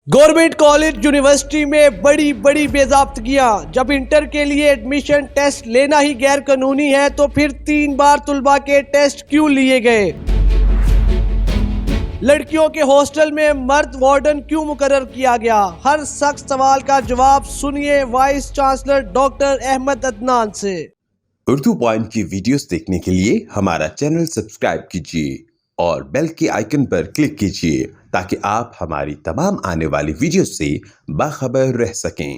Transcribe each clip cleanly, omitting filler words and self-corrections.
Government college university میں بڑی بڑی بے ضابطگیاں. جب انٹر کے لیے ایڈمیشن ٹیسٹ لینا ہی غیر قانونی ہے تو پھر 3 بار طلباء کے ٹیسٹ کیوں لیے گئے؟ لڑکیوں کے ہاسٹل میں مرد وارڈن کیوں مقرر کیا گیا؟ ہر سخت سوال کا جواب سنیے vice chancellor doctor Ahmed Adnan سے. اردو پوائنٹ کی ویڈیوز دیکھنے کے لیے ہمارا چینل سبسکرائب کیجیے اور بیل کے آئیکن پر کلک کیجیے تاکہ آپ ہماری تمام آنے والی ویڈیوز سے باخبر رہ سکیں.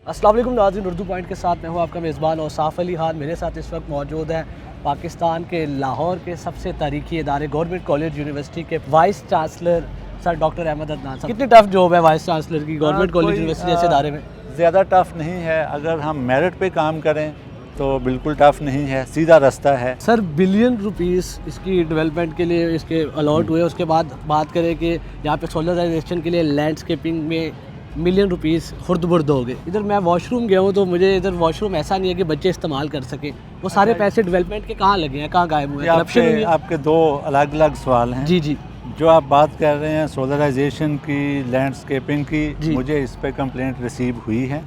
السلام علیکم ناظرین، اردو پوائنٹ کے ساتھ میں ہوں آپ کا میزبان اوصاف علی خان. میرے ساتھ اس وقت موجود ہے پاکستان کے لاہور کے سب سے تاریخی ادارے گورنمنٹ کالج یونیورسٹی کے vice chancellor sir doctor Ahmed Adnan sahab. کتنی ٹف جاب ہے وائس چانسلر کی گورنمنٹ کالج یونیورسٹی جیسے ادارے میں؟ زیادہ ٹف نہیں ہے. اگر ہم میرٹ پہ کام کریں تو بالکل ٹف نہیں ہے، سیدھا رستہ ہے. سر بلین روپیز اس کی ڈیولپمنٹ کے لیے اس کے الاٹ ہوئے. اس کے بعد بات کریں کہ یہاں پہ سولرائزیشن کے لیے لینڈسکیپنگ میں ملین روپیز خرد برد ہو گئے. ادھر میں واش روم گیا ہوں تو مجھے ادھر واش روم ایسا نہیں ہے کہ بچے استعمال کر سکیں. وہ سارے پیسے ڈیولپمنٹ کے کہاں لگے ہیں، کہاں غائب ہوئے ہیں؟ آپ کے دو الگ الگ سوال ہیں. جی جو آپ بات کر رہے ہیں سولرائزیشن کی، لینڈسکیپنگ کی، جی. مجھے اس پہ کمپلینٹ ریسیو ہوئی ہے.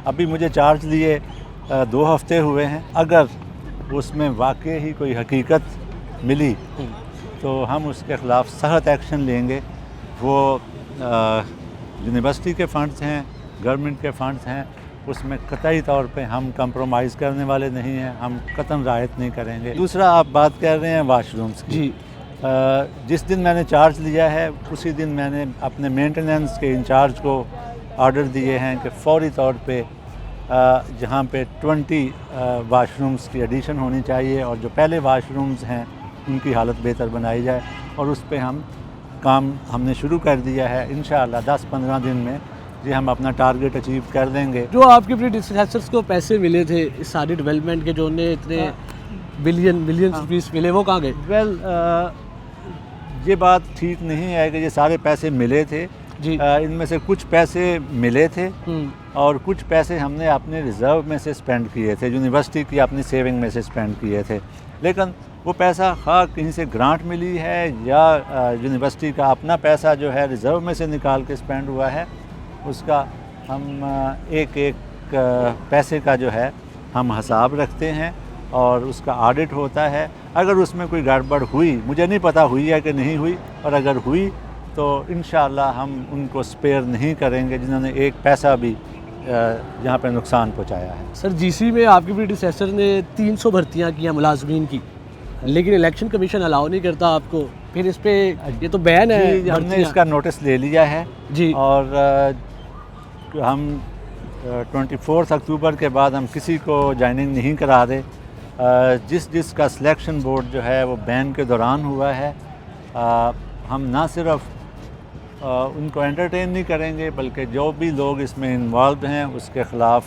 ابھی مجھے چارج لیے 2 ہفتے ہوئے ہیں. اگر اس میں واقعی ہی کوئی حقیقت ملی تو ہم اس کے خلاف سخت ایکشن لیں گے. وہ یونیورسٹی کے فنڈز ہیں، گورنمنٹ کے فنڈز ہیں، اس میں قطعی طور پہ ہم کمپرومائز کرنے والے نہیں ہیں، ہم قطعاً رعایت نہیں کریں گے. دوسرا آپ بات کر رہے ہیں واش رومز کی. جی. جس دن میں نے چارج لیا ہے اسی دن میں نے اپنے مینٹیننس کے انچارج کو آرڈر دیے ہیں کہ فوری طور پہ جہاں پہ 20 واش رومز کی ایڈیشن ہونی چاہیے اور جو پہلے واش رومز ہیں ان کی حالت بہتر بنائی جائے، اور اس پہ ہم نے شروع کر دیا ہے. انشاءاللہ 10-15 دن میں یہ ہم اپنا ٹارگٹ اچیو کر دیں گے. جو آپ کے پریڈیسیسرز کو پیسے ملے تھے اس ساری ڈیولپمنٹ کے، جو انہیں اتنے بلین روپیز ملے، وہ کہاں گئے؟ یہ بات ٹھیک نہیں ہے کہ یہ سارے پیسے ملے تھے. جی. ان میں سے کچھ پیسے ملے تھے اور کچھ پیسے ہم نے اپنے ریزرو میں سے سپینڈ کیے تھے، یونیورسٹی کی اپنی سیونگ میں سے سپینڈ کیے تھے. لیکن وہ پیسہ خواہ کہیں سے گرانٹ ملی ہے یا یونیورسٹی کا اپنا پیسہ جو ہے ریزرو میں سے نکال کے سپینڈ ہوا ہے، اس کا ہم ایک پیسے کا جو ہے ہم حساب رکھتے ہیں اور اس کا آڈٹ ہوتا ہے. اگر اس میں کوئی گڑبڑ ہوئی، مجھے نہیں پتہ ہوئی ہے کہ نہیں ہوئی، اور اگر ہوئی تو انشاءاللہ ہم ان کو سپیئر نہیں کریں گے جنہوں نے ایک پیسہ بھی یہاں پہ نقصان پہنچایا ہے. سر جی سی میں آپ کے پریڈیسیسر نے 300 بھرتیاں کی ہیں ملازمین کی، لیکن الیکشن کمیشن الاؤ نہیں کرتا آپ کو. پھر اس پہ یہ تو بین ہے. جی، ہم نے اس کا نوٹس لے لیا ہے. جی. اور ہم 24 اکتوبر کے بعد ہم کسی کو جوائننگ نہیں کرا دے. جس کا سلیکشن بورڈ جو ہے وہ بین کے دوران ہوا ہے، ہم نہ صرف ان کو انٹرٹین نہیں کریں گے بلکہ جو بھی لوگ اس میں انوالوڈ ہیں اس کے خلاف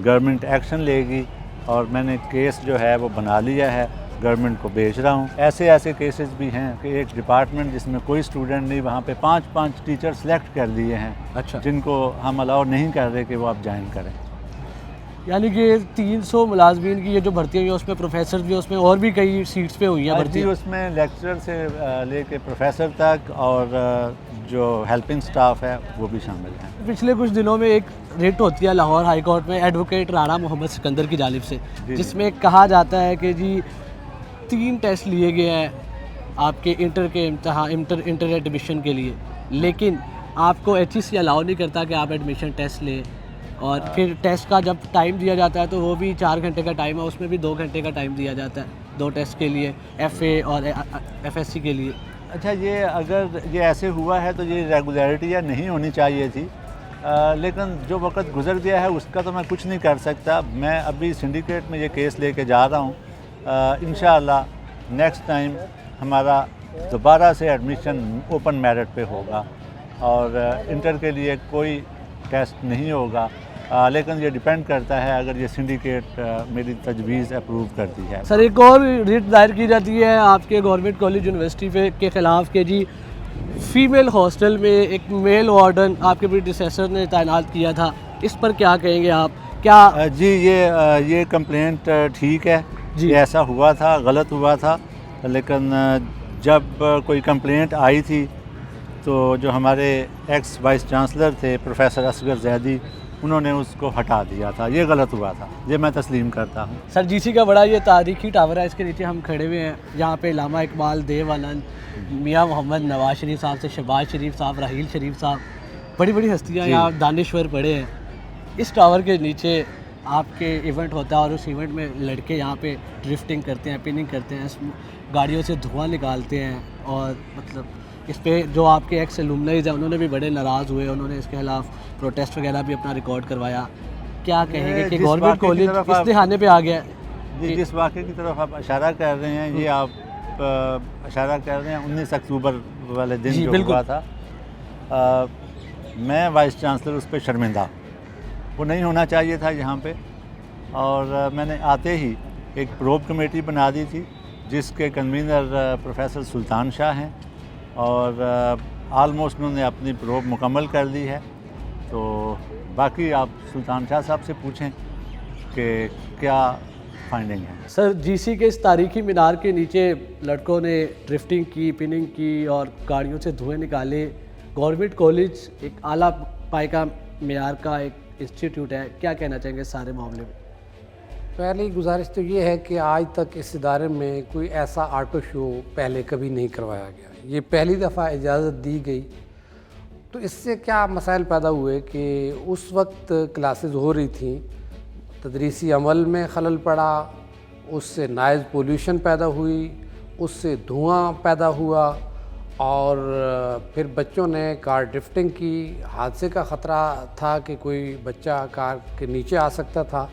گورنمنٹ ایکشن لے گی. اور میں نے کیس جو ہے وہ بنا لیا ہے، گورنمنٹ کو بھیج رہا ہوں. ایسے کیسز بھی ہیں کہ ایک ڈپارٹمنٹ جس میں کوئی اسٹوڈنٹ نہیں، وہاں پہ 5 ٹیچر سلیکٹ کر لیے ہیں. اچھا. جن کو ہم الاؤ نہیں کر رہے کہ وہ آپ جوائن کریں. یعنی کہ 300 ملازمین کی یہ جو بھرتی ہوئی ہیں اس میں پروفیسر بھی، اس میں اور بھی کئی سیٹس پہ ہوئی ہیں بھرتی. اس میں لیکچرر سے لے کے پروفیسر تک اور جو ہیلپنگ سٹاف ہے وہ بھی شامل ہیں. پچھلے کچھ دنوں میں ایک ریٹ ہوتی ہے لاہور ہائی کورٹ میں ایڈوکیٹ رانا محمد سکندر کی جانب سے، جس میں کہا جاتا ہے کہ جی 3 ٹیسٹ لیے گئے ہیں آپ کے انٹر کے امتحان انٹر ایڈمیشن کے لیے، لیکن آپ کو ایچ ای سی الاؤ نہیں کرتا کہ آپ ایڈمیشن ٹیسٹ لیں. اور پھر ٹیسٹ کا جب ٹائم دیا جاتا ہے تو وہ بھی 4 گھنٹے کا ٹائم ہے، اس میں بھی 2 گھنٹے کا ٹائم دیا جاتا ہے 2 ٹیسٹ کے لیے، ایف اے اور ایف ایس سی کے لیے. اچھا، یہ اگر یہ ایسے ہوا ہے تو یہ ریگولیرٹی نہیں ہونی چاہیے تھی. لیکن جو وقت گزر گیا ہے اس کا تو میں کچھ نہیں کر سکتا. میں ابھی سنڈیکیٹ میں یہ کیس لے کے جا رہا ہوں. انشاءاللہ نیکسٹ ٹائم ہمارا دوبارہ سے ایڈمیشن اوپن میرٹ پہ ہوگا اور انٹر کے لیے کوئی ٹیسٹ نہیں ہوگا. لیکن یہ ڈیپینڈ کرتا ہے اگر یہ سنڈیکیٹ میری تجویز اپروو کرتی ہے. سر ایک اور ریٹ دائر کی جاتی ہے آپ کے گورنمنٹ کالج یونیورسٹی کے خلاف کہ جی فیمیل ہاسٹل میں ایک میل وارڈن آپ کے پریڈیسیسر نے تعینات کیا تھا، اس پر کیا کہیں گے آپ؟ کیا جی یہ کمپلینٹ ٹھیک ہے. جی. ایسا ہوا تھا، غلط ہوا تھا. لیکن جب کوئی کمپلینٹ آئی تھی تو جو ہمارے ایکس وائس چانسلر تھے پروفیسر اصغر زیدی، انہوں نے اس کو ہٹا دیا تھا. یہ غلط ہوا تھا، یہ میں تسلیم کرتا ہوں. سر جی سی کا بڑا یہ تاریخی ٹاور ہے، اس کے نیچے ہم کھڑے ہوئے ہیں، جہاں پہ علامہ اقبال، دیو آنند، میاں محمد نواز شریف صاحب سے شہباز شریف صاحب، راحیل شریف صاحب، بڑی بڑی ہستیاں یہاں دانشور پڑے ہیں. اس ٹاور کے نیچے آپ کے ایونٹ ہوتا ہے اور اس ایونٹ میں لڑکے یہاں پہ ڈرفٹنگ کرتے ہیں، پننگ کرتے ہیں، گاڑیوں سے دھواں نکالتے ہیں. اور مطلب اس پہ جو آپ کے ایکس الومنائز ہیں انہوں نے بھی بڑے ناراض ہوئے، انہوں نے اس کے خلاف پروٹیسٹ وغیرہ بھی اپنا ریکارڈ کروایا. کیا کہیں گے کہ جس گورنمنٹ واقعے کی کالج طرف اس دہانے پہ آ گیا ہے؟ جی، جس واقعے کی طرف آپ اشارہ کر رہے ہیں، یہ آپ اشارہ کر رہے ہیں 19 اکتوبر والے دن جو ہوا تھا. میں وائس چانسلر اس پہ شرمندہ، وہ نہیں ہونا چاہیے تھا یہاں پہ. اور میں نے آتے ہی ایک پروب کمیٹی بنا دی تھی جس کے کنوینر پروفیسر سلطان شاہ ہیں، اور آلموسٹ انہوں نے اپنی پروب مکمل کر دی ہے. تو باقی آپ سلطان شاہ صاحب سے پوچھیں کہ کیا فائنڈنگ ہے. سر جی سی کے اس تاریخی مینار کے نیچے لڑکوں نے ڈرفٹنگ کی، پننگ کی اور گاڑیوں سے دھوئیں نکالے. گورنمنٹ کالج ایک اعلیٰ پائے کا معیار کا ایک انسٹیٹیوٹ ہے، کیا کہنا چاہیں گے اس سارے معاملے میں؟ پہلی گزارش تو یہ ہے کہ آج تک اس ادارے میں کوئی ایسا آٹو شو پہلے کبھی نہیں کروایا گیا. یہ پہلی دفعہ اجازت دی گئی. تو اس سے کیا مسائل پیدا ہوئے کہ اس وقت کلاسز ہو رہی تھیں، تدریسی عمل میں خلل پڑا، اس سے نائز پولیوشن پیدا ہوئی، اس سے دھواں پیدا ہوا، اور پھر بچوں نے کار ڈرفٹنگ کی. حادثے کا خطرہ تھا کہ کوئی بچہ کار کے نیچے آ سکتا تھا،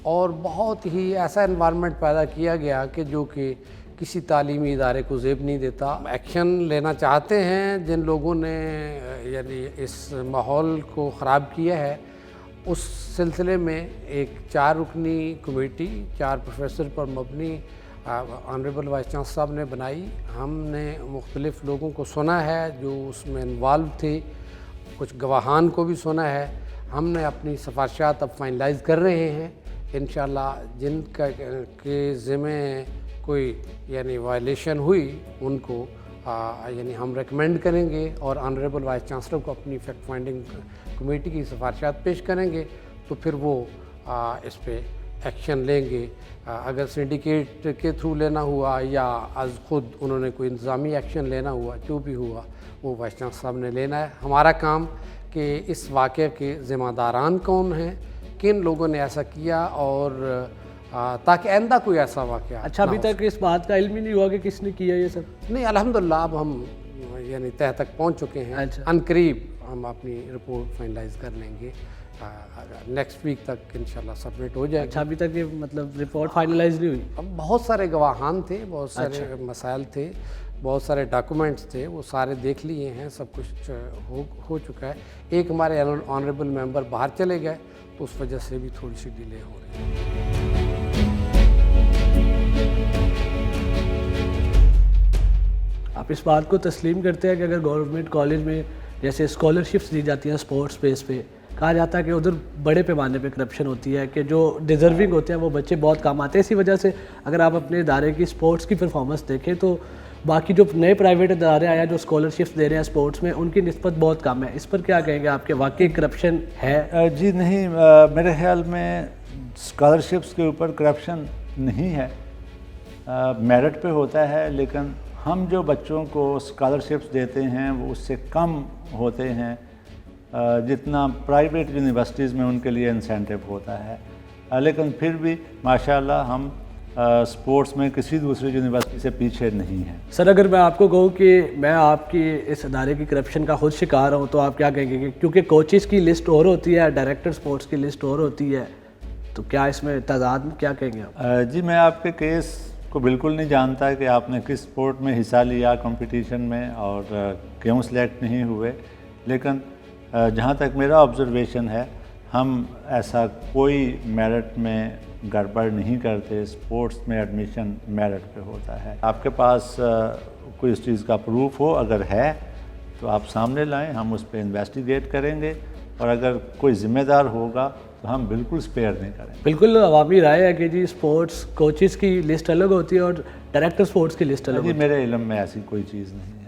اور بہت ہی ایسا انوائرمنٹ پیدا کیا گیا کہ جو کہ کسی تعلیمی ادارے کو زیب نہیں دیتا. ایکشن لینا چاہتے ہیں جن لوگوں نے یعنی اس ماحول کو خراب کیا ہے. اس سلسلے میں ایک 4 رکنی کمیٹی 4 پروفیسر پر مبنی آنریبل وائس چانسلر صاحب نے بنائی. ہم نے مختلف لوگوں کو سنا ہے جو اس میں انوالو تھے، کچھ گواہان کو بھی سنا ہے. ہم نے اپنی سفارشات اب فائنلائز کر رہے ہیں انشاءاللہ. جن کے ذمہ کوئی یعنی وائلیشن ہوئی ان کو یعنی ہم ریکمینڈ کریں گے اور آنریبل وائس چانسلر کو اپنی فیکٹ فائنڈنگ کمیٹی کی سفارشات پیش کریں گے. تو پھر وہ اس پہ ایکشن لیں گے. اگر سنڈیکیٹ کے تھرو لینا ہوا یا از خود انہوں نے کوئی انتظامی ایکشن لینا ہوا، جو بھی ہوا وہ وائس چانسلر صاحب نے لینا ہے. ہمارا کام کہ اس واقعے کے ذمہ داران کون ہیں، کن لوگوں نے ایسا کیا، اور تاکہ آئندہ کوئی ایسا واقعہ. اچھا، ابھی تک اس بات کا علم ہی نہیں ہوا کہ کس نے کیا یہ سب؟ نہیں، الحمدللہ اب ہم یعنی تہ تک پہنچ چکے ہیں. ان قریب ہم اپنی رپورٹ فائنلائز کر لیں گے، نیکسٹ ویک تک انشاءاللہ سبمٹ ہو جائے. اچھا، ابھی تک یہ مطلب رپورٹ فائنلائز نہیں ہوئی؟ اب بہت سارے گواہان تھے، بہت سارے مسائل تھے، بہت سارے ڈاکومنٹس تھے، وہ سارے دیکھ لیے ہیں، سب کچھ ہو چکا ہے. ایک ہمارے آنریبل ممبر باہر چلے گئے تو اس وجہ سے بھی تھوڑی سی ڈیلے ہو رہی ہے. آپ اس بات کو تسلیم کرتے ہیں کہ اگر گورنمنٹ کالج میں جیسے اسکالرشپس دی جاتی ہیں اسپورٹس بیس پہ، کہا جاتا ہے کہ ادھر بڑے پیمانے پہ کرپشن ہوتی ہے، کہ جو ڈیزرونگ ہوتے ہیں وہ بچے بہت کام آتے ہیں. اسی وجہ سے اگر آپ اپنے ادارے کی اسپورٹس کی پرفارمنس دیکھیں تو باقی جو نئے پرائیویٹ ادارے آئے ہیں جو اسکالرشپس دے رہے ہیں اسپورٹس میں، ان کی نسبت بہت کم ہے. اس پر کیا کہیں گے آپ کے واقعی کرپشن ہے؟ جی نہیں، میرے خیال میں اسکالرشپس کے اوپر کرپشن نہیں ہے، میرٹ پہ ہوتا ہے. لیکن ہم جو بچوں کو اسکالرشپس دیتے ہیں وہ اس سے کم ہوتے ہیں جتنا پرائیویٹ یونیورسٹیز میں ان کے لیے انسینٹیو ہوتا ہے. لیکن پھر بھی ماشاءاللہ ہم اسپورٹس میں کسی دوسری یونیورسٹی سے پیچھے نہیں ہیں. سر اگر میں آپ کو کہوں کہ میں آپ کی اس ادارے کی کرپشن کا خود شکار ہوں تو آپ کیا کہیں گے؟ کیونکہ کوچز کی لسٹ اور ہوتی ہے، ڈائریکٹر اسپورٹس کی لسٹ اور ہوتی ہے، تو کیا اس میں تضاد میں کیا کہیں گے آپ؟ جی میں آپ کے کیس کو بالکل نہیں جانتا کہ آپ نے کس اسپورٹ میں حصہ لیا کمپٹیشن میں اور کیوں سلیکٹ نہیں ہوئے. لیکن جہاں تک میرا آبزرویشن ہے ہم ایسا کوئی میرٹ میں گڑبڑ نہیں کرتے. اسپورٹس میں ایڈمیشن میرٹ پہ ہوتا ہے. آپ کے پاس کوئی اس چیز کا پروف ہو، اگر ہے تو آپ سامنے لائیں، ہم اس پہ انویسٹیگیٹ کریں گے، اور اگر کوئی ذمہ دار ہوگا تو ہم بالکل سپیئر نہیں کریں. بالکل عوامی رائے ہے کہ جی اسپورٹس کوچز کی لسٹ الگ ہوتی ہے اور ڈائریکٹر اسپورٹس کی لسٹ الگ ہوتی ہے. جی میرے علم میں ایسی کوئی چیز نہیں.